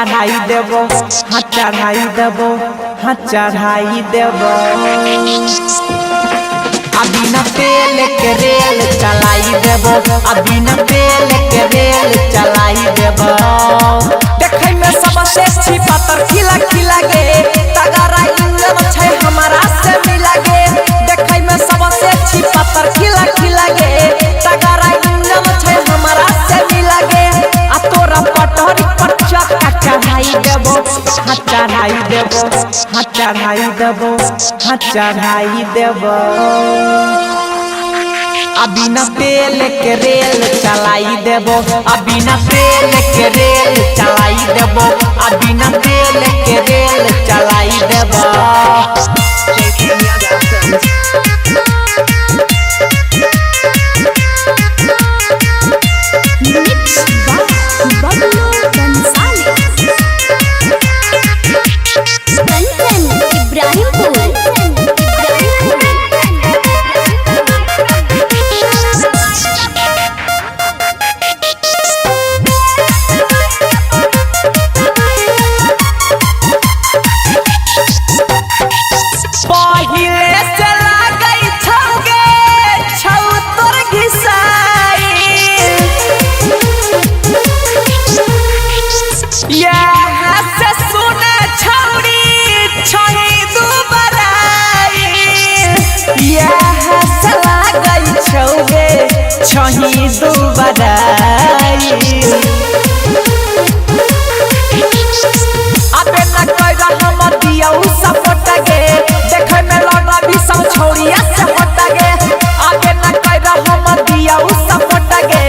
चढ़ाई देबो, हाँ चढ़ाई देबो, हाँ चढ़ाई देबो। अभी न तेल के रेल चलाई देबो, अभी न तेल के रेल चलाई देबो। देखै में सबसे अच्छी पातर खिला खिला गे, तगड़ा इंजन छै हमारा से मिला गे। देखै में सबसे अच्छी पातर खिला खिला गे, तगड़ा इंजन छै हमारा से मिला गे। आ तोरा पटरी पर चक्का चढ़ाई देबो, हाँ चढ़ाई देबो, हाँ चढ़ाई देबो, हाँ चढ़ाई देबो। अभी न तेल के रेल चलाई देबो, अभी न तेल के रेल चलाई देबो, अभी न तेल के रेल चलाई देबो। छही दुबराई अबे न कइरा हम दियौ सपोर्ट गे, देखै में लगा भी सब छौरिया से हट गे। अबे न कइरा हम दियौ सपोर्ट गे,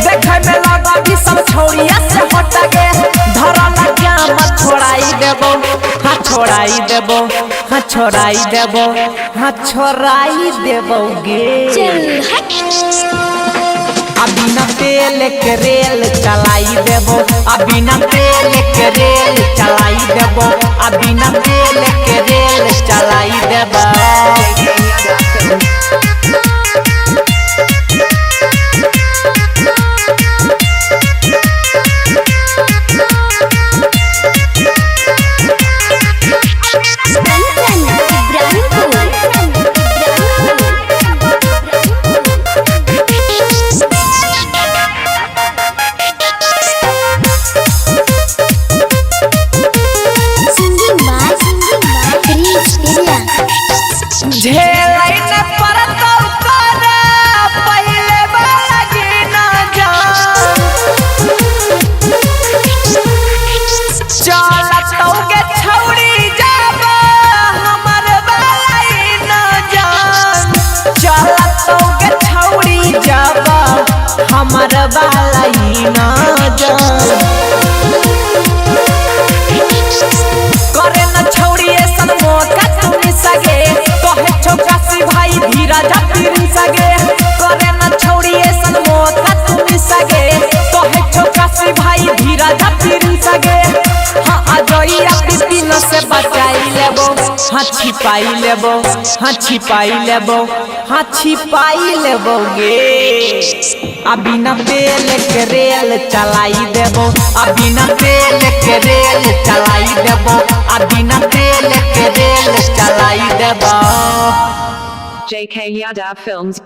देखै में लगा भी सब छौरिया से हट गे। धरा न जाम छोड़ाई देबो, हाँ छोड़ाई देबो, हाँ छोड़ाई देबो, हाँ छोड़ाई देबो गे। अभी न तेल के रेल चलाई देबो, अभी न तेल के रेल चलाई देबो, अभी न तेल के रेल चलाई देबो। झेलै न परतौ तोरा पहिले वाला जीना जान, चलतौ गे छौरी जाबा हमर वाला न जान। चलतौ गे छौरी जाबा हमर वाला न जान। करे न छौरी ऐसन मौका तुनी सगे, कहे चौकासी भाई धीरा जाती सगे। करे न छौरी ऐसन मौका तुनी सगे, कहे चौकासी भाई धीरा जाती सगे। हाँ अजइया पिपिन से बचाई लेबो, हाँ छिपाई लेबो, हाँ छिपाई लेबो, हाँ छिपाई लेबो गे। अभी न तेल के रेल चलाई देबो, अभी न तेल के रेल चलाई देबो, अभी न तेल के रेल चलाई देबो। JK Yadav Films